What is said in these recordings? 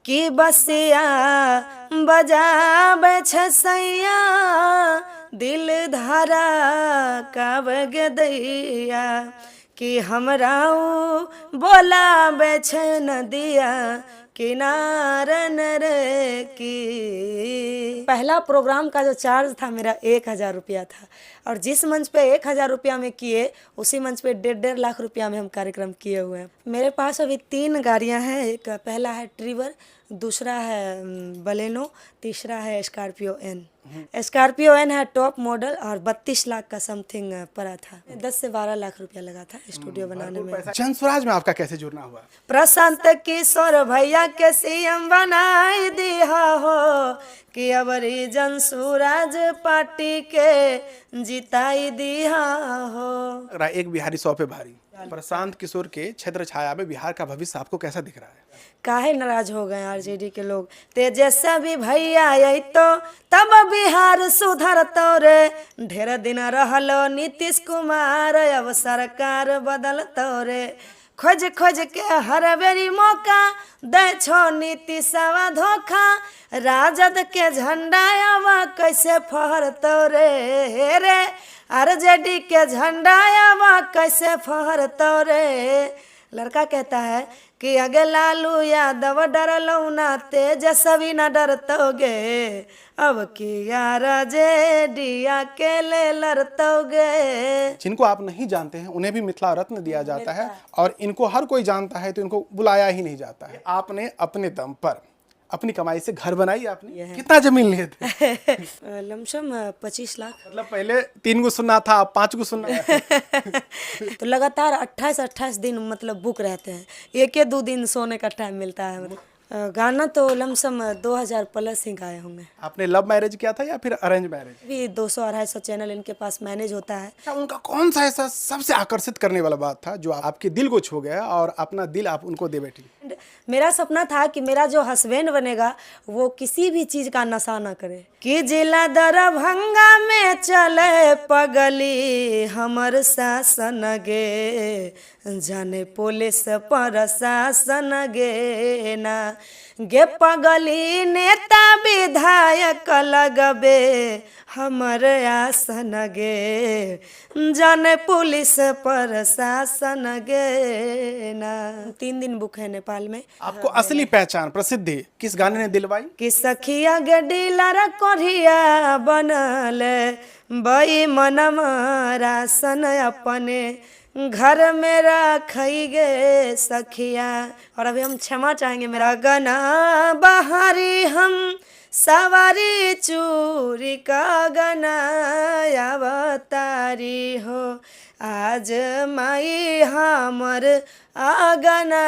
कि बसिया बजाबै छ सैया दिल धारा कावग दैया कि हमरा बोलाबै छ नदिया किनारन रे की। पहला प्रोग्राम का जो चार्ज था मेरा 1,000 रुपया था और जिस मंच पे 1,000 रुपया में किए उसी मंच पे 1.5 लाख रुपया में हम कार्यक्रम किए हुए हैं। मेरे पास अभी 3 गाड़ियां हैं। एक पहला है ट्रिवर, दूसरा है बलेनो, तीसरा है स्कॉर्पियो एन। स्कॉर्पियो एन है टॉप मॉडल और 32 लाख का समथिंग पड़ा था। 10 से 12 लाख रुपया लगा था स्टूडियो बनाने में। जनस्वराज में आपका कैसे जुड़ना हुआ? प्रशांत किशोर भैया के सीएम बनाई दिया हो कि अबरी जनसुराज पार्टी के जिताई दिया हो। एक बिहारी 100 पे भारी। प्रशांत किशोर के छत्र छाया में बिहार का भविष्य आपको कैसा दिख रहा है? काहे नाराज हो गए आरजेडी के लोग? तेजस्वी भैया आई तो तब बिहार सुधरतो रे। ढेर दिन रहलो नीतीश कुमार अब सरकार बदलतो रे। खोज खोज के हर बेरी मौका दे छो नीतीशवा धोखा। राजद के झंडा अब कैसे फहरतो रे रे। आरजेडी के झंडा अब कैसे फहरतो रे। लड़का कहता है कि अगे लालू यादव डरलो ना तेजस्वी न डरतोगे अब की आरजेडी अकेले लड़तोगे। जिनको आप नहीं जानते हैं उन्हें भी मिथिला रत्न दिया जाता है और इनको हर कोई जानता है तो इनको बुलाया ही नहीं जाता है। आपने अपने दम पर अपनी कमाई से घर बनाई आपने? कितना जमीन लिए थे? लमसम 25 लाख। मतलब पहले 3 गो सुनना था, अब 5 गो सुनना है। तो लगातार 28 दिन मतलब बुक रहते हैं। 1-2 दिन सोने का टाइम मिलता है। गाना तो लमसम 2000 प्लस ही गाए होंगे। आपने लव मैरिज किया था या फिर अरेंज मैरिज? भी 200-250 चैनल इनके पास मैनेज होता है। अच्छा, उनका कौन सा ऐसा सबसे आकर्षित करने वाला बात था जो आपके दिल को छू गया और अपना दिल आप उनको दे बैठी? मेरा सपना था कि मेरा जो हस्बैंड बनेगा वो किसी भी चीज का नशा ना करे। कि जिला दरभंगा में चले पगली हमर शासन गे। जाने पुलिस प्रशासन गे ना। गे पगली नेता विधायक लगबे हमर आसन गे। जाने पुलिस प्रशासन गे ना। 3 दिन बुक है नेपाल में। आपको असली पहचान प्रसिद्धि किस गाने ने दिलवाई? कि सखिया गे डीलर कोरिया बनल बई मनम रासन अपने घर में रखई गे सखिया। और अभी हम क्षमा चाहेंगे। मेरा गाना बहारी हम सवारी चूरी का गाना अवतारी हो आज माई हमर आगना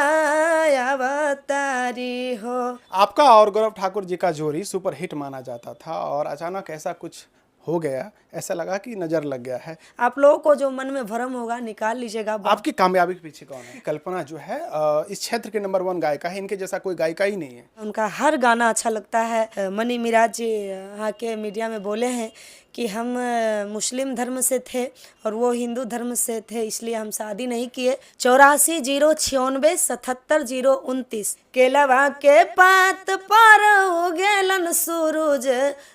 अवतारी हो। आपका और गौरव ठाकुर जी का जोड़ी सुपर हिट माना जाता था और अचानक ऐसा कुछ हो गया, ऐसा लगा कि नजर लग गया है। आप लोगों को जो मन में भ्रम होगा निकाल लीजिएगा। आपकी कामयाबी के पीछे कौन है? कल्पना जो है इस क्षेत्र के नंबर 1 गायिका है। इनके जैसा कोई गायिका ही नहीं है। उनका हर गाना अच्छा लगता है। मनी मिराज जी यहाँ के मीडिया में बोले हैं कि हम मुस्लिम धर्म से थे और वो हिंदू धर्म से थे इसलिए हम शादी नहीं किए। 84-096 77-029 केलवा के पात पर उगेलन सूरज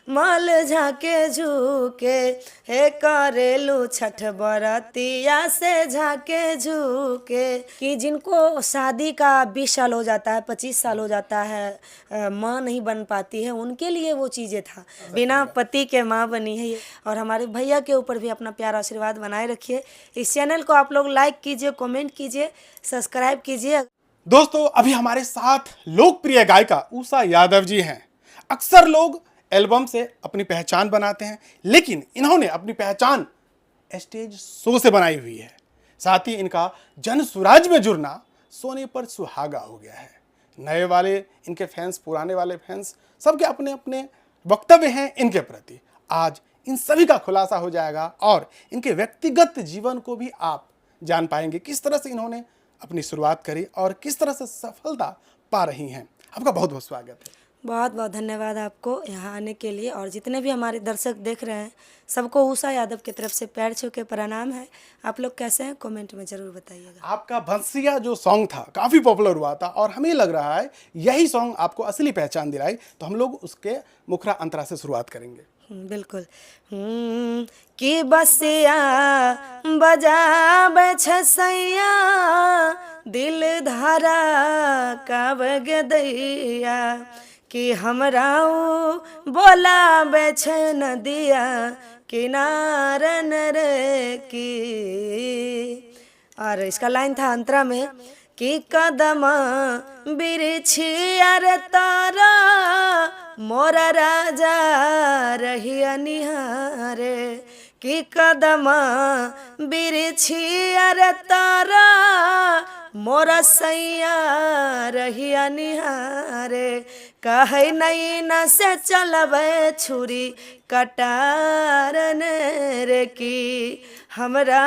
मल झाके झुके। हे करेलू छठ बरतिया से झाके झुके। कि जिनको शादी का 20 साल हो जाता है, 25 साल हो जाता है, माँ नहीं बन पाती है, उनके लिए वो चीज़ें था। बिना पति के माँ बनी है। और हमारे भैया के ऊपर भी अपना प्यारा आशीर्वाद बनाए रखिए। इस चैनल को आप लोग लाइक कीजिए, कमेंट कीजिए, सब्सक्राइब कीजिए। दोस्तों अभी हमारे साथ लोकप्रिय गायिका उषा यादव जी हैं। अक्सर लोग एल्बम से अपनी पहचान बनाते हैं लेकिन इन्होंने अपनी पहचान स्टेज शो से बनाई हुई है। साथ ही इनका जन सुराज में जुड़ना सोने पर सुहागा हो गया है। नए वाले इनके फैंस, पुराने वाले फैंस, सबके अपने अपने वक्तव्य हैं इनके प्रति। आज इन सभी का खुलासा हो जाएगा और इनके व्यक्तिगत जीवन को भी आप जान पाएंगे, किस तरह से इन्होंने अपनी शुरुआत करी और किस तरह से सफलता पा रही हैं। आपका बहुत बहुत स्वागत है। बहुत बहुत धन्यवाद आपको यहाँ आने के लिए, और जितने भी हमारे दर्शक देख रहे हैं सबको उषा यादव की तरफ से पैर छू के प्रणाम है। आप लोग कैसे हैं कमेंट में ज़रूर बताइएगा। आपका भंसिया जो सॉन्ग था काफ़ी पॉपुलर हुआ था और हमें लग रहा है यही सॉन्ग आपको असली पहचान दिलाई, तो हम लोग उसके मुखरा अंतरा से शुरुआत करेंगे। बिल्कुल। कि बसिया बजाबै छ सैया, दिल धारा काब गदैया, कि हमरा बोलाबै छ नदिया किनारन रे की। और इसका लाइन था अंतरा में कि कदम बिरछिया रे तारा, मोरा राजा रहिया निहारे, कि कदम बिरछिया रे तारा, मोरा सैया रहिया निहारे, कहे नहीं न से चलबे छुरी कटारन रे की, हमरा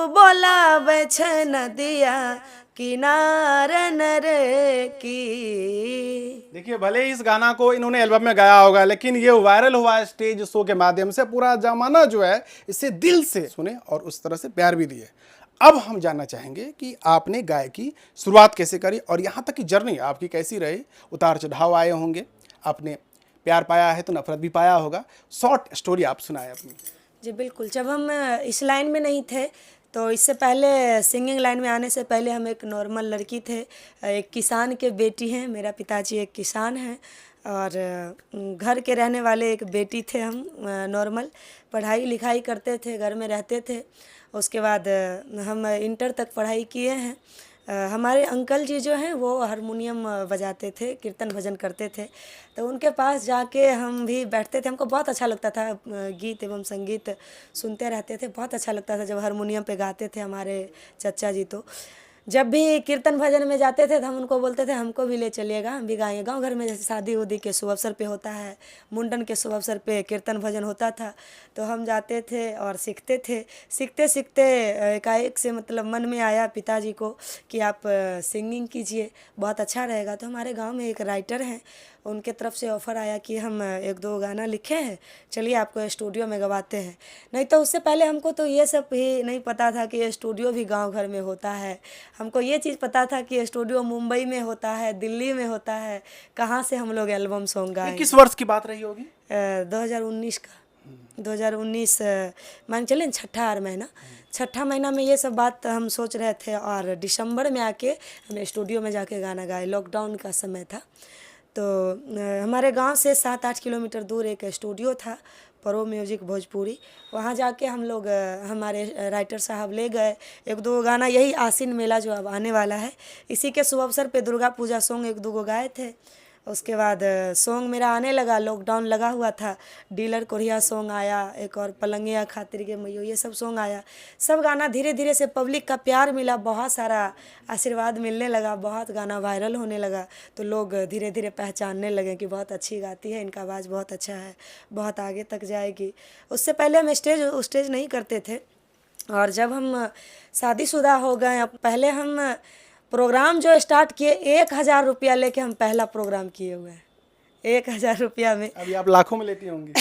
बोलाबै छ नदिया किनारन रे की। देखिए, भले ही इस गाना को इन्होंने एल्बम में गाया होगा, लेकिन ये वायरल हुआ स्टेज शो के माध्यम से। पूरा जमाना जो है इसे दिल से सुने और उस तरह से प्यार भी दिए। अब हम जानना चाहेंगे कि आपने गायकी शुरुआत कैसे करी और यहाँ तक की जर्नी आपकी कैसी रही। उतार चढ़ाव आए होंगे, आपने प्यार पाया है तो नफरत भी पाया होगा। शॉर्ट स्टोरी आप सुनाए अपनी। जी बिल्कुल। जब हम इस लाइन में नहीं थे तो इससे पहले सिंगिंग लाइन में आने से पहले हम एक नॉर्मल लड़की थे। एक किसान के बेटी हैं, मेरा पिताजी एक किसान हैं और घर के रहने वाले एक बेटी थे हम। नॉर्मल पढ़ाई लिखाई करते थे, घर में रहते थे। उसके बाद हम इंटर तक पढ़ाई किए हैं। हमारे अंकल जी जो हैं वो हारमोनियम बजाते थे, कीर्तन भजन करते थे, तो उनके पास जाके हम भी बैठते थे। हमको बहुत अच्छा लगता था, गीत एवं संगीत सुनते रहते थे। बहुत अच्छा लगता था जब हारमोनियम पे गाते थे हमारे चचा जी। तो जब भी कीर्तन भजन में जाते थे तो हम उनको बोलते थे हमको भी ले चलिएगा, हम भी गाएंगे। गांव घर में जैसे शादी उदी के शुभ अवसर पे होता है, मुंडन के शुभ अवसर पे कीर्तन भजन होता था, तो हम जाते थे और सीखते थे। सीखते सीखते एकाएक से मतलब मन में आया पिताजी को कि आप सिंगिंग कीजिए, बहुत अच्छा रहेगा। तो हमारे गांव में एक राइटर हैं, उनके तरफ से ऑफ़र आया कि हम एक दो गाना लिखे हैं, चलिए आपको स्टूडियो में गवाते हैं। नहीं तो उससे पहले हमको तो ये सब भी नहीं पता था कि स्टूडियो भी गांव घर में होता है। हमको ये चीज़ पता था कि स्टूडियो मुंबई में होता है, दिल्ली में होता है, कहाँ से हम लोग एल्बम सॉन्ग गाएंगे। किस वर्ष की बात रही होगी? 2019 का। 2019 मान चलें छठा महीना, छठा महीना में ये सब बात हम सोच रहे थे और दिसंबर में आके हम स्टूडियो में जाके गाना गाए। लॉकडाउन का समय था, तो हमारे गांव से 7-8 किलोमीटर दूर एक स्टूडियो था, प्रो म्यूजिक भोजपुरी। वहाँ जाके हम लोग हमारे राइटर साहब ले गए एक दो गाना, यही आसिन मेला जो अब आने वाला है इसी के शुभ अवसर पे दुर्गा पूजा सॉन्ग एक दो गो गाए थे। उसके बाद सॉन्ग मेरा आने लगा, लॉकडाउन लगा हुआ था, डीलर कोरिया सॉन्ग आया, एक और पलंगिया खातिर के मैयो, ये सब सॉन्ग आया। सब गाना धीरे धीरे से पब्लिक का प्यार मिला, बहुत सारा आशीर्वाद मिलने लगा, बहुत गाना वायरल होने लगा। तो लोग धीरे धीरे पहचानने लगे कि बहुत अच्छी गाती है, इनका आवाज़ बहुत अच्छा है, बहुत आगे तक जाएगी। उससे पहले हम स्टेज नहीं करते थे। और जब हम शादीशुदा हो गए, अब पहले हम प्रोग्राम जो स्टार्ट किए 1000 रुपया लेके हम पहला प्रोग्राम किए हुए हैं। 1000 रुपया में। अभी आप लाखों में लेती होंगी।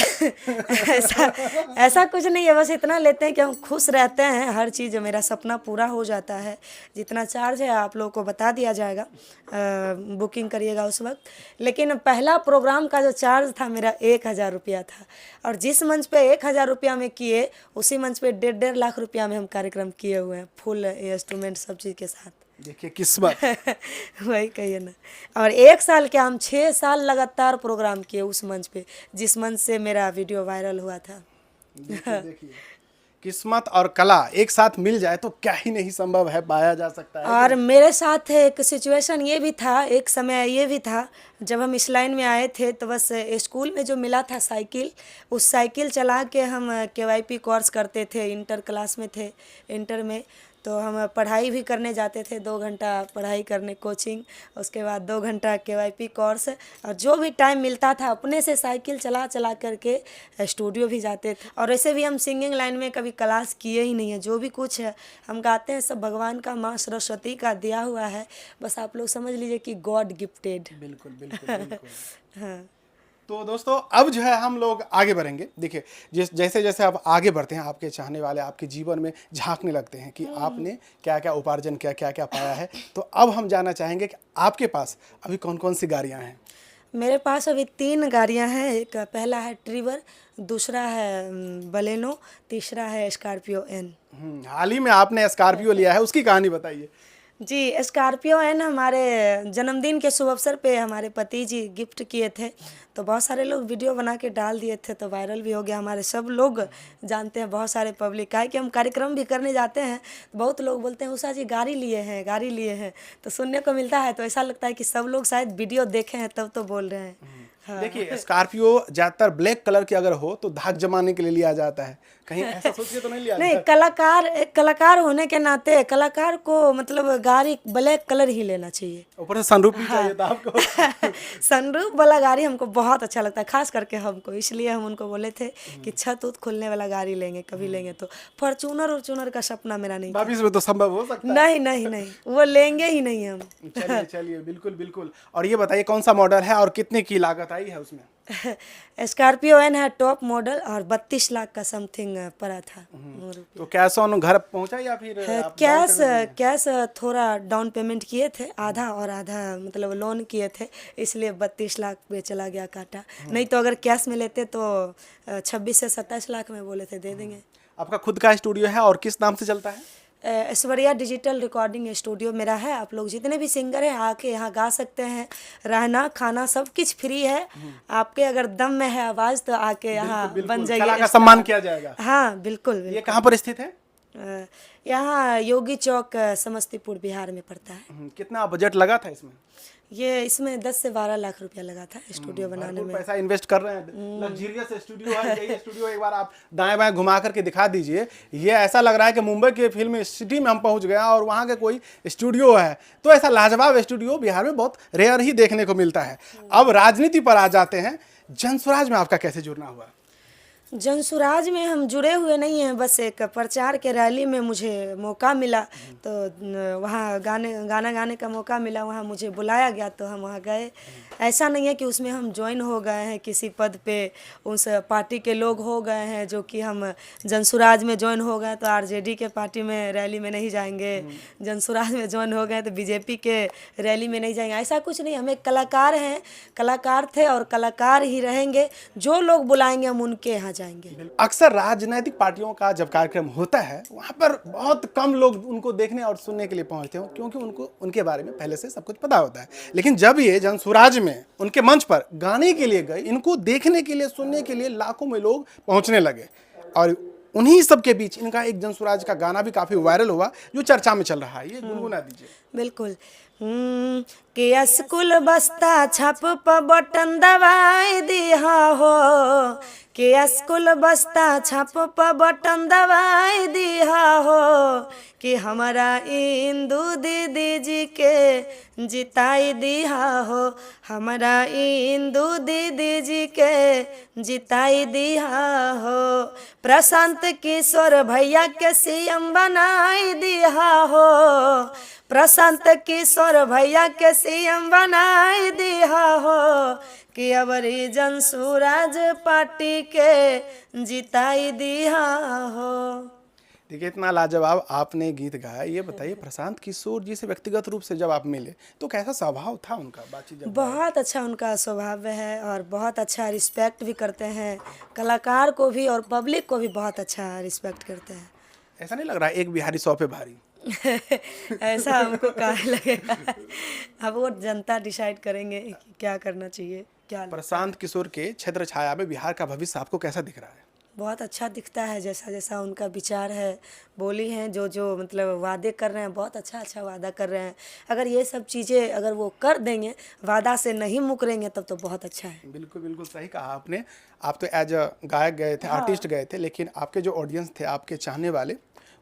ऐसा कुछ नहीं है, बस इतना लेते हैं कि हम खुश रहते हैं। हर चीज़ मेरा सपना पूरा हो जाता है। जितना चार्ज है आप लोगों को बता दिया जाएगा, बुकिंग करिएगा उस वक्त। लेकिन पहला प्रोग्राम का जो चार्ज था मेरा 1000 रुपया था, और जिस मंच पे 1000 रुपया में किए उसी मंच पे 1.5 लाख रुपया में हम कार्यक्रम किए हुए हैं, फुल इंस्ट्रूमेंट सब चीज़ के साथ। देखिए किस्मत। वही कहिए ना। और 1 साल क्या, हम 6 साल लगातार प्रोग्राम किए उस मंच पे, जिस मंच से मेरा वीडियो वायरल हुआ था। देखिए किस्मत और कला एक साथ मिल जाए तो क्या ही नहीं संभव है, पाया जा सकता है। और मेरे साथ एक सिचुएशन ये भी था, एक समय ये भी था, जब हम इस लाइन में आए थे तो बस स्कूल में जो मिला था साइकिल, उस साइकिल चला के हम KYP कोर्स करते थे। इंटर क्लास में थे, इंटर में तो हम पढ़ाई भी करने जाते थे, 2 घंटा पढ़ाई करने कोचिंग, उसके बाद 2 घंटा KYP कोर्स, और जो भी टाइम मिलता था अपने से साइकिल चला चला करके स्टूडियो भी जाते थे। और ऐसे भी हम सिंगिंग लाइन में कभी क्लास किए ही नहीं है, जो भी कुछ है हम गाते हैं सब भगवान का, माँ सरस्वती का दिया हुआ है, बस आप लोग समझ लीजिए कि गॉड गिफ्टेड। बिल्कुल बिल्कुल बिल्कुल। हाँ। तो दोस्तों अब जो है हम लोग आगे बढ़ेंगे। देखिए जैसे जैसे आप आगे बढ़ते हैं, आपके चाहने वाले आपके जीवन में झांकने लगते हैं कि आपने क्या क्या उपार्जन किया, क्या क्या पाया है। तो अब हम जानना चाहेंगे कि आपके पास अभी कौन कौन सी गाड़ियाँ हैं। मेरे पास अभी 3 गाड़ियां हैं। एक पहला है ट्रिवर, दूसरा है बलेनो, तीसरा है स्कॉर्पियो एन। हाल ही में आपने स्कॉर्पियो लिया है, उसकी कहानी बताइए। जी, स्कॉर्पियो एन हमारे जन्मदिन के शुभ अवसर पे हमारे पति जी गिफ्ट किए थे, तो बहुत सारे लोग वीडियो बना के डाल दिए थे, तो वायरल भी हो गया। हमारे सब लोग जानते हैं, बहुत सारे पब्लिक का है कि हम कार्यक्रम भी करने जाते हैं, तो बहुत लोग बोलते हैं उषा जी गाड़ी लिए हैं, गाड़ी लिए हैं, तो सुनने को मिलता है, तो ऐसा लगता है कि सब लोग शायद वीडियो देखे हैं तब तो बोल रहे हैं। हाँ। देखिए स्कॉर्पियो ज्यादातर ब्लैक कलर की अगर हो तो धाक जमाने के लिए लिया जाता है, कहीं ऐसा सोच के तो नहीं लिया नहीं, जाता? एक कलाकार होने के नाते कलाकार को मतलब गाड़ी ब्लैक कलर ही लेना चाहिए। ऊपर से सनरूफ भी चाहिए था आपको। सनरूफ वाला गाड़ी हमको बहुत अच्छा लगता है, खास करके हमको, इसलिए हम उनको बोले थे कि छत उत खुलने वाला गाड़ी लेंगे, कभी लेंगे तो। फॉर्चूनर का सपना मेरा नहीं था। भविष्य में तो संभव हो सकता है। नहीं नहीं नहीं, वो लेंगे ही नहीं हम। चलिए चलिए, बिल्कुल बिल्कुल। और ये बताइए कौन सा मॉडल है और कितने की लागत आई है उसमें? स्कॉर्पियो एन है टॉप मॉडल और 32 लाख का समथिंग पड़ा था। तो कैश ऑन घर पहुंचा या फिर आप डाउन पेमेंट दिए? कैश थोड़ा डाउन पेमेंट किए थे, आधा, और आधा मतलब लोन किए थे, इसलिए 32 लाख पे चला गया काटा। नहीं तो अगर कैश में लेते तो 26 से 27 लाख में बोले थे दे देंगे। आपका खुद का स्टूडियो है और किस नाम से चलता है? ऐश्वर्या डिजिटल रिकॉर्डिंग स्टूडियो मेरा है। आप लोग जितने भी सिंगर हैं आके यहाँ गा सकते हैं, रहना खाना सब कुछ फ्री है। आपके अगर दम में है आवाज़ तो आके यहाँ बन कला जाइए। का सम्मान किया जाएगा। हाँ बिल्कुल ये बिल्कुल। कहाँ पर स्थित है? यहाँ योगी चौक समस्तीपुर बिहार में पड़ता है। कितना बजट लगा था इसमें? ये इसमें 10 से 12 लाख रुपया लगा था स्टूडियो बनाने में। पैसा इन्वेस्ट कर रहे हैं, लग्जरियस स्टूडियो है। यही स्टूडियो एक बार आप दाएं बाएं घुमा करके दिखा दीजिए। ये ऐसा लग रहा है कि मुंबई के फिल्म सिटी में हम पहुंच गए और वहां के कोई स्टूडियो है। तो ऐसा लाजवाब स्टूडियो बिहार में बहुत रेयर ही देखने को मिलता है। अब राजनीति पर आ जाते हैं। जनसुराज में आपका कैसे जुड़ना हुआ? जनसुराज में हम जुड़े हुए नहीं हैं, बस एक प्रचार के रैली में मुझे मौका मिला, तो वहाँ गाना गाने का मौका मिला, वहाँ मुझे बुलाया गया तो हम वहाँ गए। ऐसा नहीं है कि उसमें हम ज्वाइन हो गए हैं किसी पद पे, उस पार्टी के लोग हो गए हैं जो कि हम जनसुराज में ज्वाइन हो गए तो आरजेडी के पार्टी में रैली में नहीं जाएंगे, जनसुराज में ज्वाइन हो गए तो बीजेपी के रैली में नहीं जाएंगे। ऐसा कुछ नहीं, हम एक कलाकार हैं, कलाकार थे और कलाकार ही रहेंगे। जो लोग बुलाएंगे हम उनके यहाँ जाएंगे। अक्सर राजनीतिक पार्टियों का जब कार्यक्रम होता है वहां पर बहुत कम लोग उनको देखने और सुनने के लिए पहुंचते हैं, क्योंकि उनको उनके बारे में पहले से सब कुछ पता होता है। लेकिन जब ये जनसुराज में उनके मंच पर गाने के लिए गए, इनको देखने के लिए सुनने के लिए लाखों में लोग पहुंचने लगे। और उन्हीं सब के बीच इनका एक जनसुराज का गाना भी काफी वायरल हुआ जो चर्चा में चल रहा है। ये गुनगुना दीजिए। बिल्कुल। के स्कूल बस्ता छाप पर बटन दबाई दिया हो, के स्कूल बस्ता छाप पर बटन दबाई दिया हो, कि हमारा इंदू दीदी जी के जिताई दिया हो, हमारा इंदू दीदी जी के जिताई दिया हो, प्रशांत किशोर भैया के सीएम बनाई दिया हो, प्रशांत किशोर भैया के सीएम बनाई दिया हो, कि अबरी जनसुराज पार्टी के जिताई दिया हो। देखिए इतना लाजवाब आपने गीत गाया। ये बताइए प्रशांत किशोर जी से व्यक्तिगत रूप से जब आप मिले तो कैसा स्वभाव था उनका? बातचीत जब बहुत अच्छा उनका स्वभाव है और बहुत अच्छा रिस्पेक्ट भी करते हैं, कलाकार को भी और पब्लिक को भी बहुत अच्छा रिस्पेक्ट करते हैं। ऐसा नहीं लग रहा एक बिहारी 100 पे भारी? ऐसा हमको कहाँ लगेगा, अब वो जनता डिसाइड करेंगे कि क्या करना चाहिए क्या। प्रशांत किशोर के छत्र छाया में बिहार का भविष्य आपको कैसा दिख रहा है? बहुत अच्छा दिखता है, जैसा जैसा उनका विचार है, बोली हैं, जो जो मतलब वादे कर रहे हैं, बहुत अच्छा अच्छा वादा कर रहे हैं। अगर ये सब चीज़ें अगर वो कर देंगे, वादा से नहीं मुकरेंगे, तब तो बहुत अच्छा है। बिल्कुल बिल्कुल सही कहा आपने। आप तो एज अ गायक गए थे, आर्टिस्ट गए थे, लेकिन आपके जो ऑडियंस थे, आपके चाहने वाले,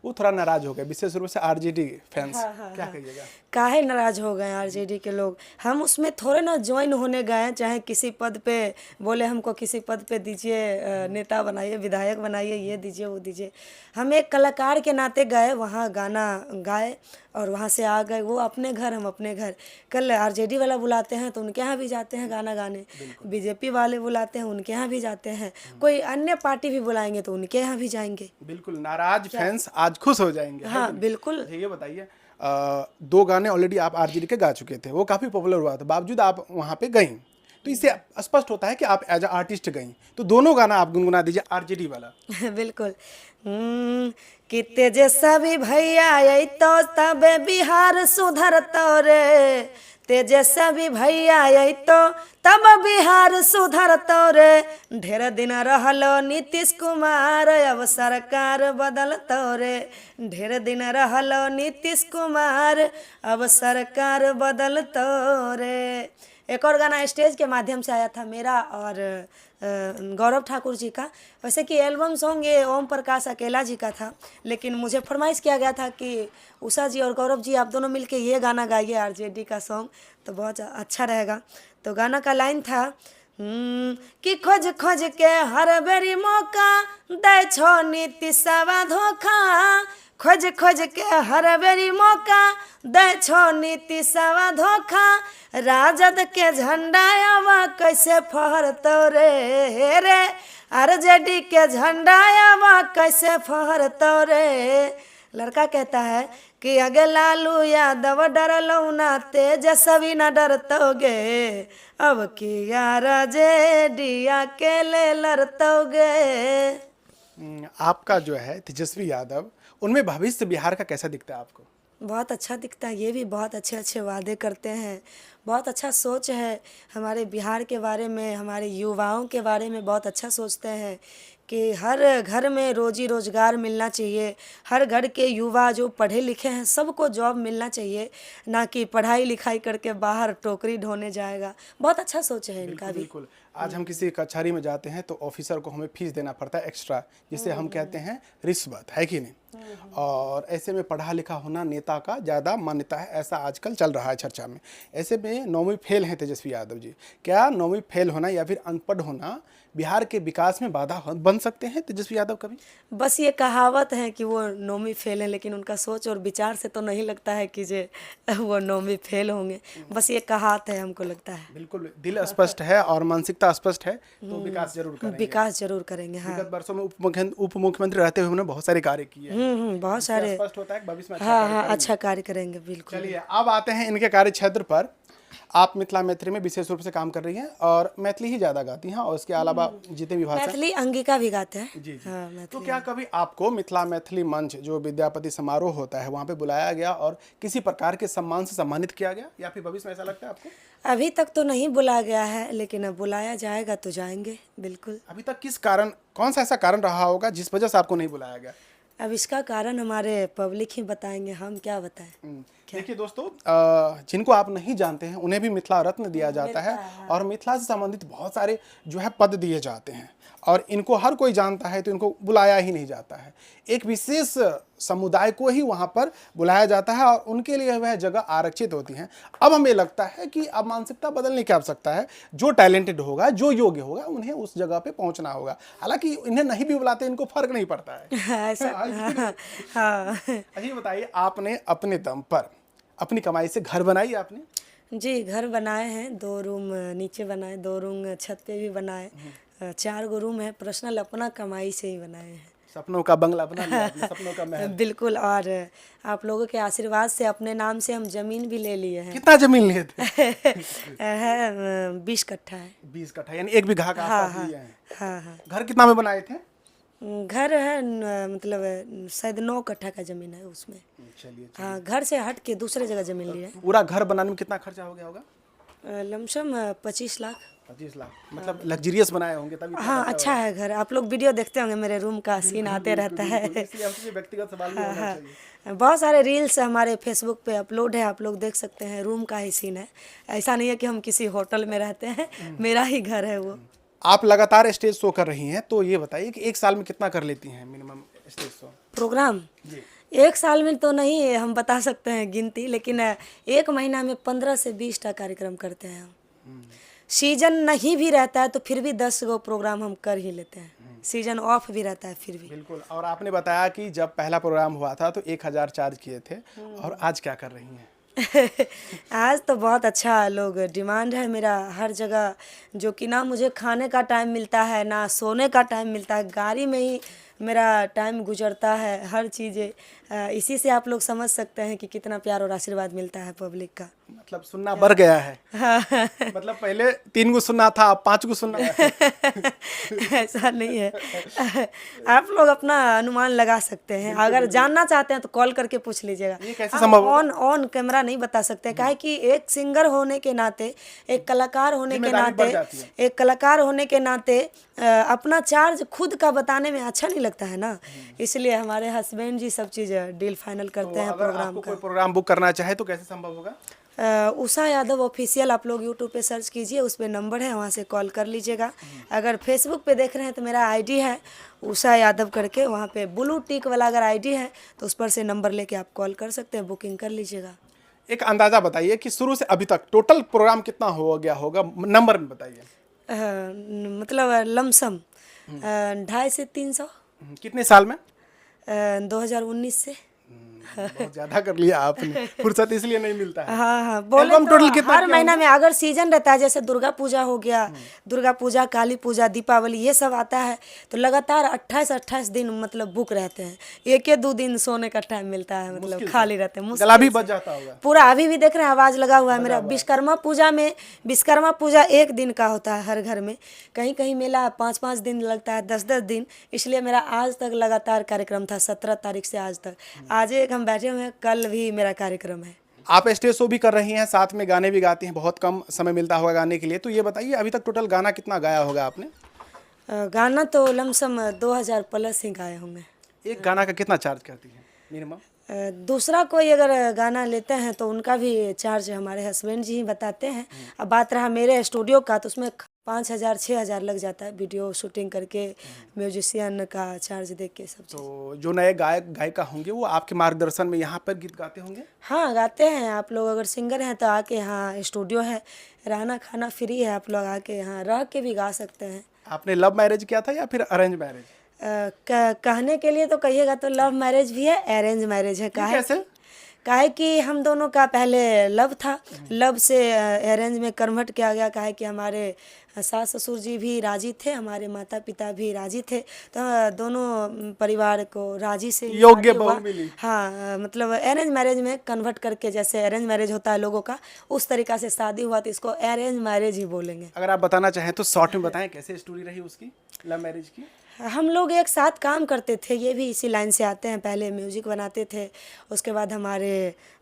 वो थोड़ा नाराज हो गए, विशेष रूप से आरजेडी फैंस। क्या कहिएगा? काहे नाराज हो गए आरजेडी के लोग? हम उसमें थोड़े ना ज्वाइन होने गए हैं। चाहे किसी पद पे बोले हमको किसी पद पे दीजिए, नेता बनाइए, विधायक बनाइए, ये दीजिए वो दीजिए। हम एक कलाकार के नाते गए वहाँ, गाना गाए और वहाँ से आ गए। वो अपने घर, हम अपने घर। कल आरजेडी वाला बुलाते हैं तो उनके यहाँ भी जाते हैं गाना गाने, बीजेपी वाले बुलाते हैं उनके यहाँ भी जाते हैं, कोई अन्य पार्टी भी बुलाएंगे तो उनके यहाँ भी जाएंगे। बिल्कुल, नाराज फैंस आज खुश हो जाएंगे। हाँ बिल्कुल। ये बताइए, 2 गाने ऑलरेडी आप आरजेडी के गा चुके थे, वो काफ़ी पॉपुलर हुआ था, बावजूद आप वहाँ पे गईं, तो इससे स्पष्ट होता है कि आप एज अ आर्टिस्ट गईं। तो दोनों गाना आप गुनगुना दीजिए आरजेडी वाला। बिल्कुल। कि तेजस्वी भैया आई तो तबे बिहार सुधरतो रे, तेजस्वी भैया आई तो तब बिहार सुधरतो रे। ढेर दिन रहलो नीतीश कुमार, अब सरकार बदलतो रे। ढेर दिन रहलो नीतीश कुमार, अब सरकार बदलतो रे। एक और गाना स्टेज के माध्यम से आया था मेरा और गौरव ठाकुर जी का। वैसे कि एल्बम सॉन्ग ये ओम प्रकाश अकेला जी का था, लेकिन मुझे फरमाइश किया गया था कि उषा जी और गौरव जी आप दोनों मिलके ये गाना गाइए आरजेडी का सॉन्ग, तो बहुत अच्छा रहेगा। तो गाना का लाइन था कि खोज खोज के हर बेरी मौका दे छो नीतीशवा धोखा, खोज खोज के हर बेरी मौका दे छो नीतीशवा धोखा। राजद के झंडा आवा कैसे फहरतो रे, रे आरजेडी के झंडा आवा कैसे फहरतो रे। लड़का कहता है कि अगे लालू यादव डरलो ना, तेजस्वी ना डरतोगे, अब की आरजेडी अकेले लड़तोगे। आपका जो है तेजस्वी यादव, उनमें भविष्य बिहार का कैसा दिखता है आपको? बहुत अच्छा दिखता है। ये भी बहुत अच्छे अच्छे वादे करते हैं, बहुत अच्छा सोच है हमारे बिहार के बारे में, हमारे युवाओं के बारे में बहुत अच्छा सोचते हैं कि हर घर में रोजी रोजगार मिलना चाहिए। हर घर के युवा जो पढ़े लिखे हैं सबको जॉब मिलना चाहिए, ना कि पढ़ाई लिखाई करके बाहर टोकरी ढोने जाएगा। बहुत अच्छा सोच है इनका भी। बिल्कुल। आज हम किसी कचहरी में जाते हैं तो ऑफिसर को हमें फीस देना पड़ता है एक्स्ट्रा, जिसे हम कहते हैं रिश्वत, है कि नहीं? और ऐसे में पढ़ा लिखा होना नेता का ज़्यादा मान्यता है, ऐसा आजकल चल रहा है चर्चा में। ऐसे में 9वीं फेल हैं तेजस्वी यादव जी। क्या 9वीं फेल होना या फिर अनपढ़ होना बिहार के विकास में बाधा बन सकते हैं तेजस्वी यादव कभी? बस ये कहावत है कि वो 9वीं फेल है, लेकिन उनका सोच और विचार से तो नहीं लगता है कि जे वो 9वीं फेल होंगे। बस ये कहावत है, हमको लगता है। बिल्कुल, दिल स्पष्ट है और मानसिकता स्पष्ट है तो विकास जरूर करेंगे। विकास जरूर करेंगे। हाँ, विगत वर्षों में उप मुख्यमंत्री रहते हुए उन्होंने बहुत सारे कार्य किए हैं। बहुत सारे। स्पष्ट होता है कि भविष्य में अच्छा हाँ कार्य हाँ, करेंगे। अच्छा कार्य करेंगे बिल्कुल। चलिए, अब आते हैं इनके कार्य क्षेत्र पर। आप मिथिला मैथिली में विशेष रूप से काम कर रही हैं और मैथिली ही ज़्यादा गाती हैं, और उसके अलावा जितने भी भाषा मैथिली अंगिका भी गाते हैं। जी जी। हाँ, मैथिली। तो क्या कभी आपको मिथिला मैथिली मंच जो विद्यापति समारोह होता है वहाँ पे बुलाया गया और किसी प्रकार के सम्मान से सम्मानित किया गया, या फिर भविष्य में ऐसा लगता है आपको? अभी तक तो नहीं बुलाया गया है, लेकिन अब बुलाया जाएगा तो जाएंगे बिल्कुल। अभी तक किस कारण, कौन सा ऐसा कारण रहा होगा जिस वजह से आपको नहीं बुलाया गया? अब इसका कारण हमारे पब्लिक ही बताएंगे, हम क्या बताएं। देखिए दोस्तों, जिनको आप नहीं जानते हैं उन्हें भी मिथिला रत्न दिया जाता है और मिथिला से संबंधित बहुत सारे जो है पद दिए जाते हैं, और इनको हर कोई जानता है तो इनको बुलाया ही नहीं जाता है। एक विशेष समुदाय को ही वहाँ पर बुलाया जाता है और उनके लिए वह जगह आरक्षित होती हैं। अब हमें लगता है कि अब मानसिकता बदलने की आवश्यकता है। जो टैलेंटेड होगा, जो योग्य होगा, उन्हें उस जगह पे पहुँचना होगा। हालांकि इन्हें नहीं भी बुलाते, इनको फर्क नहीं पड़ता है। ऐसा हाँ। अच्छा बताइए, आपने अपने दम पर अपनी कमाई से घर बनाई आपने? जी, घर बनाए हैं। 2 रूम नीचे बनाए, 2 रूम छत पे भी बनाए, 4 गो रूम है। पर्सनल अपना कमाई से ही बनाए हैं। सपनों का बंगला बना लिया आपने, सपनों का महल। बिल्कुल। और आप लोगों के आशीर्वाद से अपने नाम से हम जमीन भी ले लिए हैं। कितना जमीन लिए थे? है 20 कट्ठा है। 20 कट्ठा, यानी 1 बीघा का आसपास लिए हैं। हाँ हाँ। घर कितना में बनाए थे? घर है मतलब शायद 9 कट्ठा का जमीन है उसमें। चलिए। हाँ, घर से हट के दूसरे जगह जमीन लिए। पूरा घर बनाने में कितना खर्चा हो गया होगा? लमसम 25 लाख। 25 लाख, मतलब लग्जरियस बनाए होंगे तभी। हाँ, अच्छा है घर। आप लोग वीडियो देखते होंगे, मेरे रूम का सीन आते रहता है। इसलिए हमसे व्यक्तिगत सवाल भी होना चाहिए। बहुत सारे रील्स हमारे फेसबुक पे अपलोड है, आप लोग देख सकते हैं। रूम का ही सीन है, ऐसा नहीं है कि हम किसी होटल में रहते हैं, मेरा ही घर है वो। आप लगातार स्टेज शो कर रही हैं, तो ये बताइए कि 1 साल में कितना कर लेती हैं मिनिमम स्टेज शो? प्रोग्राम जी। एक साल में तो नहीं हम बता सकते हैं गिनती, लेकिन एक महीना में 15 से 20टा कार्यक्रम करते हैं हम। सीजन नहीं भी रहता है तो फिर भी 10 गो प्रोग्राम हम कर ही लेते हैं। सीजन ऑफ भी रहता है फिर भी। बिल्कुल। और आपने बताया कि जब पहला प्रोग्राम हुआ था तो 1000 चार्ज किए थे, और आज क्या कर रही हैं? आज तो बहुत अच्छा लोग डिमांड है मेरा हर जगह, जो कि ना मुझे खाने का टाइम मिलता है ना सोने का टाइम मिलता है, गाड़ी में ही मेरा टाइम गुजरता है हर चीज़ें। इसी से आप लोग समझ सकते हैं कि कितना प्यार और आशीर्वाद मिलता है पब्लिक का। मतलब सुनना बढ़ गया है। हाँ। मतलब पहले 3 गो सुनना था, अब 5 गो सुनना है। ऐसा नहीं है। आप लोग अपना अनुमान लगा सकते हैं, अगर जानना चाहते हैं तो कॉल करके पूछ लीजिएगा। ये कैसे संभव होगा? ऑन कैमरा नहीं बता सकते, काहे कि एक सिंगर होने के नाते, एक कलाकार होने के जिम्मेदारी बढ़ नाते, जाती है। एक कलाकार होने के नाते अपना चार्ज खुद का बताने में अच्छा नहीं लगता है ना, इसलिए हमारे हस्बैंड जी सब चीज़ डील फाइनल करते हैं अगर प्रोग्राम आपको का। कोई प्रोग्राम बुक करना चाहे तो कैसे संभव होगा? उषा यादव ऑफिशियल आप लोग यूट्यूब पे सर्च कीजिए, उस पर नंबर है, वहाँ से कॉल कर लीजिएगा। अगर फेसबुक पे देख रहे हैं तो मेरा आईडी है उषा यादव करके, वहाँ पे ब्लू टिक वाला अगर आईडी है तो उस पर से नंबर लेके आप कॉल कर सकते हैं, बुकिंग कर लीजिएगा। एक अंदाजा बताइए कि शुरू से अभी तक टोटल प्रोग्राम कितना हो गया होगा, नंबर में बताइए। मतलब लमसम 250 से 300। कितने साल में? 2019 से। बहुत ज्यादा कर लिया आपने, फुर्सत इसलिए नहीं मिलता है। हाँ हाँ, बोले एल्बम तो टोटल कितना हर किया महीना होगा? में अगर सीजन रहता है, जैसे दुर्गा पूजा हो गया, दुर्गा पूजा, काली पूजा, दीपावली, ये सब आता है तो लगातार 28-28 दिन मतलब बुक रहते हैं। एक 2 दिन सोने का टाइम मिलता है, मतलब खाली रहते हैं। गला भी मुश्किल बच से। जाता होगा। पूरा अभी भी देख रहे हैं आवाज़ लगा हुआ है मेरा। विश्वकर्मा पूजा 1 दिन का होता है हर घर में, कहीं कहीं मेला 5-5 दिन लगता है, 10-10 दिन, इसलिए मेरा आज तक लगातार कार्यक्रम था 17 तारीख से आज तक। आज एक हम बैठे हुए हैं, कल भी मेरा कार्यक्रम है। आप स्टेज शो भी कर रही हैं, साथ में गाने भी गाती हैं, बहुत कम समय मिलता होगा गाने के लिए, तो ये बताइए अभी तक टोटल गाना कितना गाया होगा आपने? गाना तो लमसम 2000 प्लस ही गाए होंगे। एक गाना का कितना चार्ज करती हैं मिनिमम? दूसरा कोई अगर गाना लेते हैं तो उनका भी चार्ज हमारे हस्बैंड जी ही बताते हैं। अब बात रहा मेरे स्टूडियो का, तो उसमें 5000-6000 लग जाता है, वीडियो शूटिंग करके, म्यूजिशियन का चार्ज दे के सब चीज़। तो जो नए गायक गायिका होंगे वो आपके मार्गदर्शन में यहाँ पर गीत गाते होंगे? हाँ, गाते हैं। आप लोग अगर सिंगर हैं तो आके यहाँ स्टूडियो है, रहना खाना फ्री है, आप लोग आके यहाँ रह के भी गा सकते हैं। आपने लव मैरिज किया था या फिर अरेंज मैरिज? कहने के लिए तो कहिएगा तो लव मैरिज भी है, अरेंज मैरिज है। कैसे? काहे कि हम दोनों का पहले लव था, लव से अरेंज में कन्वर्ट किया गया। काहे कि हमारे सास ससुर जी भी राजी थे, हमारे माता पिता भी राजी थे, तो दोनों परिवार को राजी से ही योग्य शादी हुआ। बहू मिली। हाँ, मतलब अरेंज मैरिज में कन्वर्ट करके, जैसे अरेंज मैरिज होता है लोगों का, उस तरीक़ा से शादी हुआ, तो इसको अरेंज मैरिज ही बोलेंगे। अगर आप बताना चाहें तो शॉर्ट में बताएं कैसे स्टोरी रही उसकी, लव मैरिज की? हम लोग एक साथ काम करते थे, ये भी इसी लाइन से आते हैं। पहले म्यूज़िक बनाते थे, उसके बाद हमारे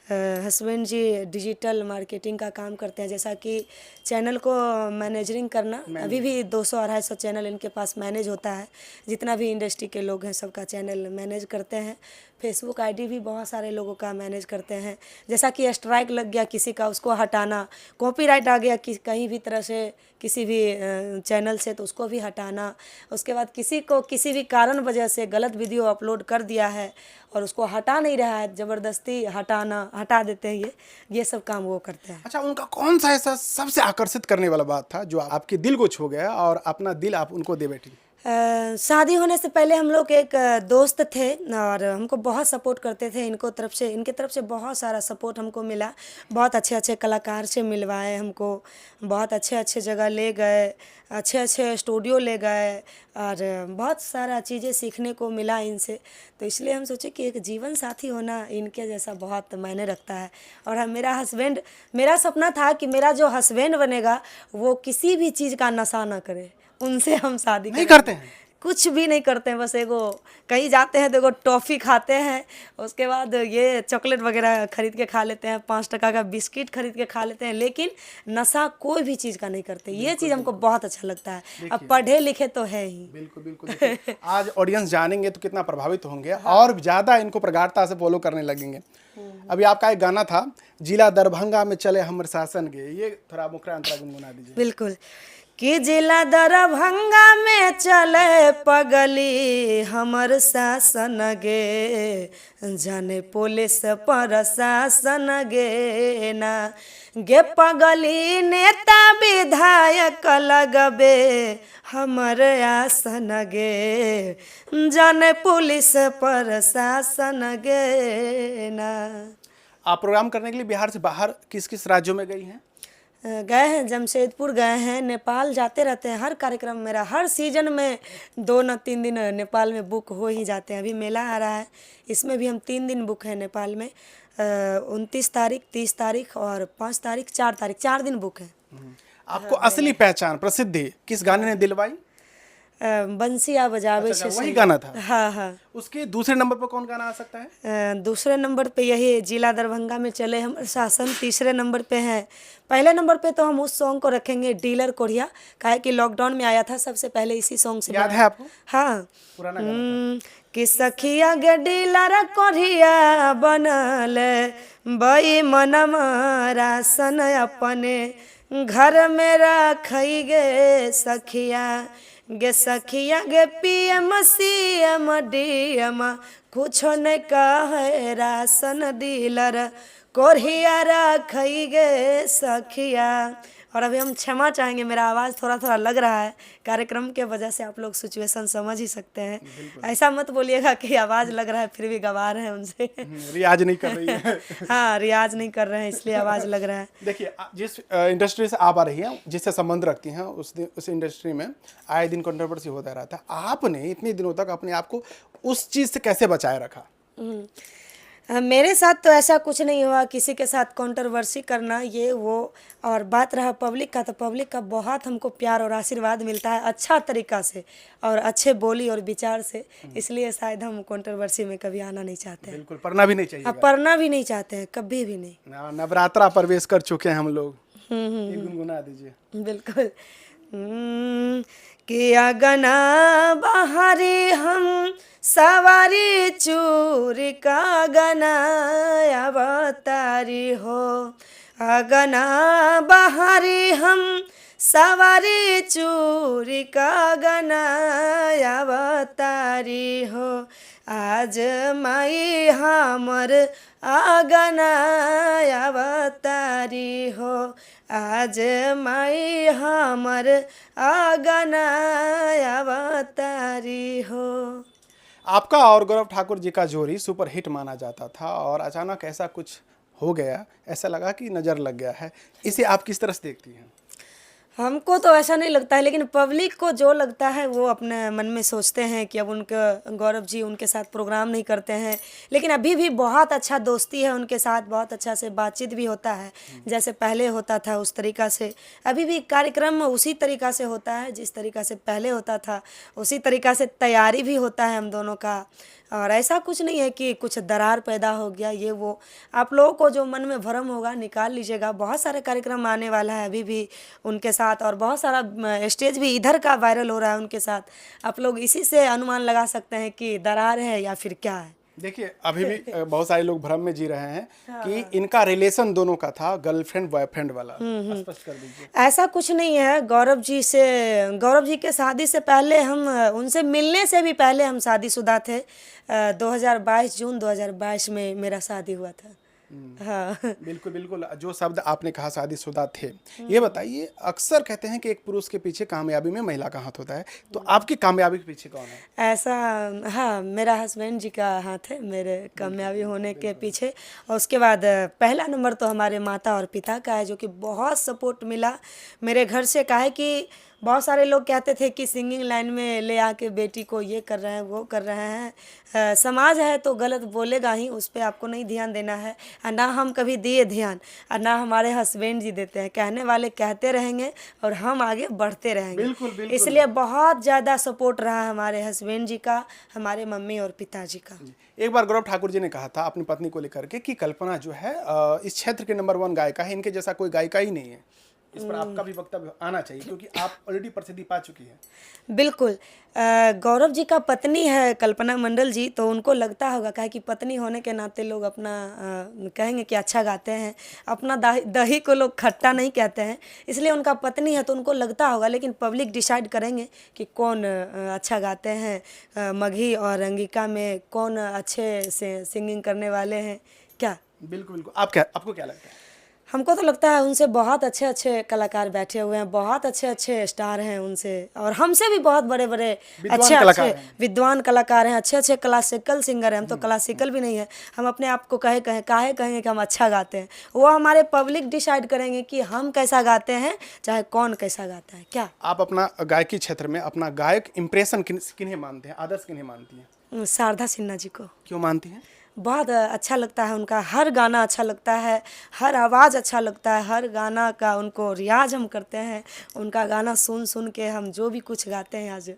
हस्बैंड जी डिजिटल मार्केटिंग का काम करते हैं, जैसा कि चैनल को मैनेजरिंग करना। अभी भी 200-250 चैनल इनके पास मैनेज होता है, जितना भी इंडस्ट्री के लोग हैं सबका चैनल मैनेज करते हैं। फेसबुक आईडी भी बहुत सारे लोगों का मैनेज करते हैं। जैसा कि स्ट्राइक लग गया किसी का, उसको हटाना, कॉपीराइट आ गया कहीं भी तरह से किसी भी चैनल से, तो उसको भी हटाना। उसके बाद किसी को किसी भी कारण वजह से गलत वीडियो अपलोड कर दिया है और उसको हटा नहीं रहा है, ज़बरदस्ती हटा देते हैं, ये सब काम वो करते हैं। अच्छा, उनका कौन सा ऐसा सबसे आकर्षित करने वाला बात था जो आपके दिल को छू गया और अपना दिल आप उनको दे बैठी? शादी होने से पहले हम लोग एक दोस्त थे और हमको बहुत सपोर्ट करते थे। इनके तरफ से बहुत सारा सपोर्ट हमको मिला। बहुत अच्छे अच्छे कलाकार से मिलवाए हमको, बहुत अच्छे अच्छे जगह ले गए, अच्छे अच्छे स्टूडियो ले गए, और बहुत सारा चीज़ें सीखने को मिला इनसे। तो इसलिए हम सोचे कि एक जीवन साथी होना इनके जैसा बहुत मायने रखता है। और मेरा सपना था कि मेरा जो हस्बैंड बनेगा वो किसी भी चीज़ का नशा ना करे, उनसे हम शादी नहीं करते हैं? कुछ भी नहीं करते हैं, बस एगो कहीं जाते हैं तो एगो टॉफ़ी खाते हैं, उसके बाद ये चॉकलेट वगैरह खरीद के खा लेते हैं, 5 टका का बिस्किट खरीद के खा लेते हैं, लेकिन नशा कोई भी चीज़ का नहीं करते। ये चीज़ हमको बहुत अच्छा लगता है। अब पढ़े लिखे तो है ही। बिल्कुल बिल्कुल। देखिए, आज ऑडियंस जानेंगे तो कितना प्रभावित होंगे और ज़्यादा इनको प्रगाढ़ता से फॉलो करने लगेंगे। अभी आपका एक गाना था, जिला दरभंगा में चले हमर शासन गे, ये थोड़ा मुखरा अंतरा गुनगुना दीजिए। बिल्कुल। कि जिला दरभंगा में चले पगली हमर शासन गे, जाने पुलिस प्रशासन गे ना, गे पगली नेता विधायक लगबे हमर आसन गे, जाने पुलिस प्रशासन गे ना। आप प्रोग्राम करने के लिए बिहार से बाहर किस किस राज्यों में गई हैं? गए हैं, जमशेदपुर गए हैं, नेपाल जाते रहते हैं। हर कार्यक्रम मेरा हर सीजन में 2 न 3 दिन नेपाल में बुक हो ही जाते हैं। अभी मेला आ रहा है, इसमें भी हम 3 दिन बुक हैं नेपाल में। 29 तारीख, 30 तारीख और 5 तारीख, 4 तारीख, 4 दिन बुक है। आपको असली पहचान, प्रसिद्धि किस गाने ने दिलवाई? बंसिया बजावे अच्छा, से वही गाना था। हाँ हाँ। उसके दूसरे नंबर पर कौन गाना आ सकता है? दूसरे नंबर पे यही जिला दरभंगा में चले हम शासन। तीसरे नंबर पे है, पहले नंबर पे तो हम उस सॉन्ग को रखेंगे डीलर कोरिया, काहे कि लॉकडाउन में आया था सबसे पहले इसी सॉन्ग से याद है आपको? हाँ। पुराना गाना था। कि सखिया गे डीलर कोरिया बनल बई मनम रासन अपने घर में रखई गे सखिया, गे सखिया गे पीएम सीएम डीएम कुछो न कहे राशन डीलर कोरिया रखई गे सखिया। और अभी हम क्षमा चाहेंगे, मेरा आवाज़ थोड़ा थोड़ा लग रहा है, कार्यक्रम के वजह से आप लोग सिचुएशन समझ ही सकते हैं। ऐसा मत बोलिएगा कि आवाज़ लग रहा है फिर भी गवा रहे हैं उनसे। रियाज नहीं कर रही है। हाँ, रियाज नहीं कर रहे हैं इसलिए आवाज़ लग रहा है। देखिए, जिस इंडस्ट्री से आप आ रही हैं, जिससे संबंध रखती हैं, उस इंडस्ट्री में आए दिन कंट्रोवर्सी होता रहता है। आपने इतने दिनों तक अपने आप को उस चीज़ से कैसे बचाए रखा? मेरे साथ तो ऐसा कुछ नहीं हुआ किसी के साथ कंट्रोवर्सी करना ये वो। और बात रहा पब्लिक का, तो पब्लिक का बहुत हमको प्यार और आशीर्वाद मिलता है अच्छा तरीका से और अच्छे बोली और विचार से, इसलिए शायद हम कंट्रोवर्सी में कभी आना नहीं चाहते हैं। बिल्कुल, पढ़ना भी नहीं चाहिए। अब पढ़ना भी नहीं चाहते हैं, कभी भी नहीं। नवरात्रा प्रवेश कर चुके हैं हम लोग, ये गुनगुना दीजिए। बिल्कुल। कि अगना बहारी हम सवारी चूरी का गना अवतारी हो, अगना बहारी हम सवारी चूरी का गना अवतारी हो, आज माई हमर आगना अवतारी हो, आज माई हमर आगना अवतारी हो। आपका और गौरव ठाकुर जी का जोड़ी सुपर हिट माना जाता था और अचानक ऐसा कुछ हो गया, ऐसा लगा कि नज़र लग गया है, इसे आप किस तरह से देखती हैं? हमको तो ऐसा नहीं लगता है, लेकिन पब्लिक को जो लगता है वो अपने मन में सोचते हैं कि अब उनके गौरव जी उनके साथ प्रोग्राम नहीं करते हैं, लेकिन अभी भी बहुत अच्छा दोस्ती है उनके साथ, बहुत अच्छा से बातचीत भी होता है जैसे पहले होता था उस तरीक़ा से। अभी भी कार्यक्रम उसी तरीक़ा से होता है जिस तरीक़ा से पहले होता था, उसी तरीक़ा से तैयारी भी होता है हम दोनों का। और ऐसा कुछ नहीं है कि कुछ दरार पैदा हो गया ये वो। आप लोगों को जो मन में भ्रम होगा निकाल लीजिएगा, बहुत सारे कार्यक्रम आने वाला है अभी भी उनके साथ, और बहुत सारा स्टेज भी इधर का वायरल हो रहा है उनके साथ। आप लोग इसी से अनुमान लगा सकते हैं कि दरार है या फिर क्या है। देखिए, अभी भी बहुत सारे लोग भ्रम में जी रहे हैं कि इनका रिलेशन दोनों का था गर्लफ्रेंड बॉयफ्रेंड वाला, स्पष्ट कर दीजिए। ऐसा कुछ नहीं है। गौरव जी के शादी से पहले हम उनसे मिलने से भी पहले हम शादीशुदा थे। 2022 जून 2022 में मेरा शादी हुआ था। हाँ बिल्कुल बिल्कुल, जो शब्द आपने कहा शादीशुदा थे, ये बताइए, अक्सर कहते हैं कि एक पुरुष के पीछे कामयाबी में महिला का हाथ होता है, तो आपकी कामयाबी के पीछे कौन है? ऐसा, हाँ, मेरा हस्बैंड जी का हाथ है मेरे कामयाबी होने के पीछे। और उसके बाद पहला नंबर तो हमारे माता और पिता का है, जो कि बहुत सपोर्ट मिला मेरे घर से। का है कि बहुत सारे लोग कहते थे कि सिंगिंग लाइन में ले आके बेटी को ये कर रहे हैं वो कर रहे हैं। समाज है तो गलत बोलेगा ही, उस पर आपको नहीं ध्यान देना है, और ना हम कभी दिए ध्यान, और ना हमारे हस्बैंड जी देते हैं। कहने वाले कहते रहेंगे और हम आगे बढ़ते रहेंगे। बिल्कुल बिल्कुल। इसलिए बहुत ज़्यादा सपोर्ट रहा हमारे हस्बैंड जी का, हमारे मम्मी और पिताजी का। एक बार गौरव ठाकुर जी ने कहा था अपनी पत्नी को लेकर के कि कल्पना जो है इस क्षेत्र के नंबर 1 गायिका है, इनके जैसा कोई गायिका ही नहीं है। इस पर आपका भी वक्तव्य आना चाहिए, क्योंकि आप ऑलरेडी प्रसिद्धि पा चुकी हैं। बिल्कुल। गौरव जी का पत्नी है कल्पना मंडल जी, तो उनको लगता होगा काहे कि पत्नी होने के नाते लोग अपना कहेंगे कि अच्छा गाते हैं, अपना दही को लोग खट्टा नहीं कहते हैं, इसलिए उनका पत्नी है तो उनको लगता होगा, लेकिन पब्लिक डिसाइड करेंगे कि कौन अच्छा गाते हैं, मगही और अंगिका में कौन अच्छे से सिंगिंग करने वाले हैं क्या। बिल्कुल बिल्कुल। आपको क्या लगता है? हमको तो लगता है उनसे बहुत अच्छे अच्छे कलाकार बैठे हुए हैं, बहुत अच्छे अच्छे स्टार हैं उनसे, और हमसे भी बहुत बड़े बड़े अच्छे अच्छे विद्वान कलाकार हैं, अच्छे अच्छे क्लासिकल सिंगर हैं। हम तो क्लासिकल भी नहीं है, हम अपने आप को काहे कहेंगे कि हम अच्छा गाते हैं। वो हमारे पब्लिक डिसाइड करेंगे कि हम कैसा गाते हैं, चाहे कौन कैसा गाता है क्या। आप अपना गायकी क्षेत्र में अपना गायक इम्प्रेशन किन्हें मानते हैं, आदर्श किन्हें मानती हैं? शारदा सिन्हा जी को। क्यों मानती हैं? बहुत अच्छा लगता है, उनका हर गाना अच्छा लगता है, हर आवाज़ अच्छा लगता है, हर गाना का उनको रियाज हम करते हैं, उनका गाना सुन सुन के हम जो भी कुछ गाते हैं आज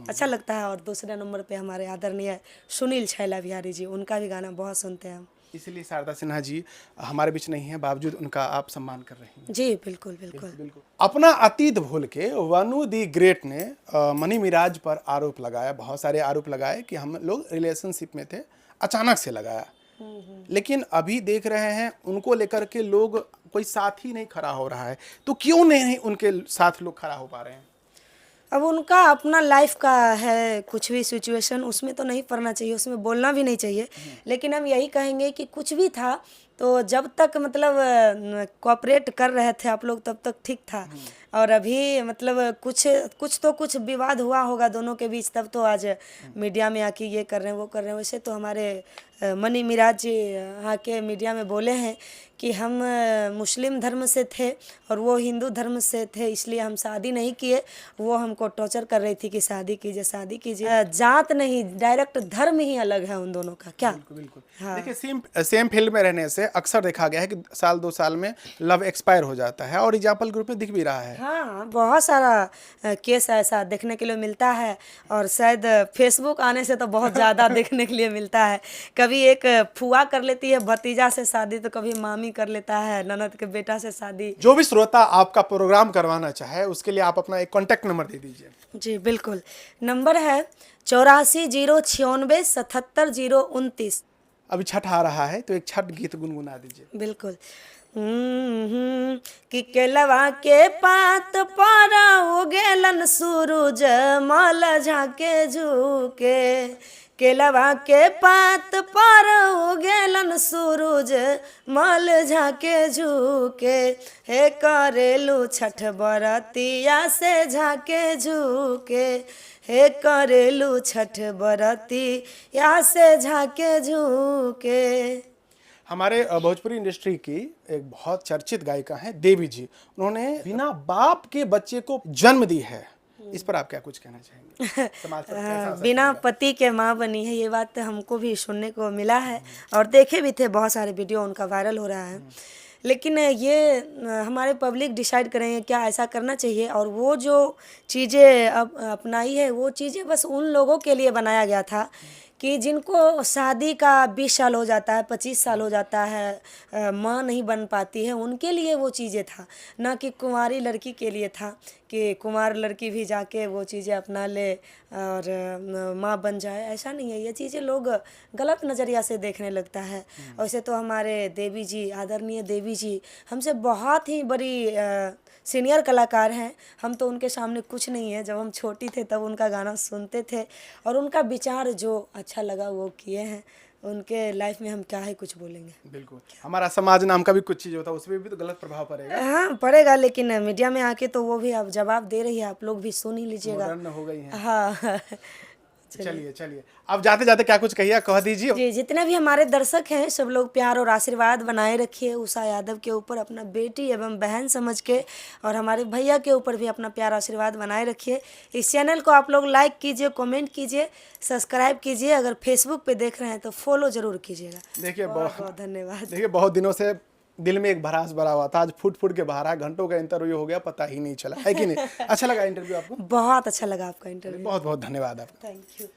अच्छा लगता है। और दूसरे नंबर पे हमारे आदरणीय सुनील छैला बिहारी जी, उनका भी गाना बहुत सुनते हैं हम। इसलिए शारदा सिन्हा जी हमारे बीच नहीं है, बावजूद उनका आप सम्मान कर रहे हैं। जी बिल्कुल बिल्कुल बिल्कुल। अपना अतीत भूल के वनु दी ग्रेट ने मनी मिराज पर आरोप लगाया, बहुत सारे आरोप लगाए कि हम लोग रिलेशनशिप में थे, अचानक से लगाया। लेकिन अभी देख रहे हैं उनको लेकर के लोग कोई साथ ही नहीं खड़ा हो रहा है, तो क्यों नहीं उनके साथ लोग खड़ा हो पा रहे हैं? अब उनका अपना लाइफ का है, कुछ भी सिचुएशन उसमें तो नहीं पढ़ना चाहिए, उसमें बोलना भी नहीं चाहिए, लेकिन हम यही कहेंगे कि कुछ भी था तो जब तक मतलब कोऑपरेट कर रहे थे आप लोग तब तक ठीक था, और अभी मतलब कुछ विवाद हुआ होगा दोनों के बीच, तब तो आज मीडिया में आके ये कर रहे हैं वो कर रहे हैं। वैसे तो हमारे मनी मिराज जी आके मीडिया में बोले हैं कि हम मुस्लिम धर्म से थे और वो हिंदू धर्म से थे, इसलिए हम शादी नहीं किए। वो हमको टॉर्चर कर रही थी कि शादी कीजिए। जात नहीं, डायरेक्ट धर्म ही अलग है उन दोनों का क्या। बिल्कुल बिल्कुल। हाँ। देखिए सेम फील्ड में रहने से अक्सर देखा गया है कि साल 2 साल में लव एक्सपायर हो जाता है, और एग्जाम्पल ग्रुप में दिख भी रहा है। हाँ, बहुत सारा केस ऐसा देखने के लिए मिलता है, और शायद फेसबुक आने से तो बहुत ज़्यादा देखने के लिए मिलता है। कभी एक फुआ कर लेती है भतीजा से शादी, तो कभी मामी कर लेता है ननद के बेटा से शादी। जो भी श्रोता आपका प्रोग्राम करवाना चाहे उसके लिए आप अपना एक कॉन्टैक्ट नंबर दे दीजिए। जी बिल्कुल, नंबर है 84 096 77 029। अभी छठ आ रहा है तो एक छठ गीत गुनगुना दीजिए। बिल्कुल। कि केलवा के पात पर उगेलन सूरज मल झाके झुके, केलवा के पात पर उगेलन सूरज मल झाके झुके, हे करेलू छठ बरतिया से झाके झुके, हे करेलू छठ बरतिया से झाके झुके। हमारे भोजपुरी इंडस्ट्री की एक बहुत चर्चित गायिका हैं देवी जी, उन्होंने बिना बाप के बच्चे को जन्म दी है, इस पर आप क्या कुछ कहना चाहेंगे? समाज पर कैसा असर बिना पड़ेगा? पति के माँ बनी है, ये बात हमको भी सुनने को मिला है, और देखे भी थे, बहुत सारे वीडियो उनका वायरल हो रहा है। लेकिन ये हमारे पब्लिक डिसाइड करेंगे क्या ऐसा करना चाहिए, और वो जो चीज़ें अब अपनाई है वो चीज़ें बस उन लोगों के लिए बनाया गया था कि जिनको शादी का 20 साल हो जाता है, 25 साल हो जाता है, माँ नहीं बन पाती है, उनके लिए वो चीज़ें था, ना कि कुंवारी लड़की के लिए था कि कुंवार लड़की भी जाके वो चीज़ें अपना ले और माँ बन जाए। ऐसा नहीं है, ये चीज़ें लोग गलत नज़रिया से देखने लगता है। वैसे तो हमारे देवी जी, आदरणीय देवी जी हमसे बहुत ही बड़ी सीनियर कलाकार हैं, हम तो उनके सामने कुछ नहीं है। जब हम छोटी थे तब उनका गाना सुनते थे, और उनका विचार जो अच्छा लगा वो किए हैं। उनके लाइफ में हम क्या है कुछ बोलेंगे। बिल्कुल, हमारा समाज नाम का भी कुछ चीज़ होता है, उसमें भी तो गलत प्रभाव पड़ेगा। हाँ पड़ेगा, लेकिन मीडिया में आके तो वो भी अब जवाब दे रही है, आप लोग भी सुन ही लीजिएगा। मॉडर्न हो गई है। हाँ चलिए अब जाते जाते क्या कुछ कहिए, कह दीजिए। जी, जितने भी हमारे दर्शक हैं सब लोग प्यार और आशीर्वाद बनाए रखिए उषा यादव के ऊपर, अपना बेटी एवं बहन समझ के, और हमारे भैया के ऊपर भी अपना प्यार आशीर्वाद बनाए रखिए। इस चैनल को आप लोग लाइक कीजिए, कमेंट कीजिए, सब्सक्राइब कीजिए, अगर फेसबुक पे देख रहे हैं तो फॉलो जरूर कीजिएगा। देखिए बहुत धन्यवाद। देखिए बहुत दिनों से दिल में एक भरास भरा हुआ था, आज फुट के बाहर आ, घंटों का इंटरव्यू हो गया, पता ही नहीं चला, है कि नहीं? अच्छा लगा इंटरव्यू आपको? बहुत अच्छा लगा आपका इंटरव्यू। बहुत बहुत धन्यवाद आपका। Thank you.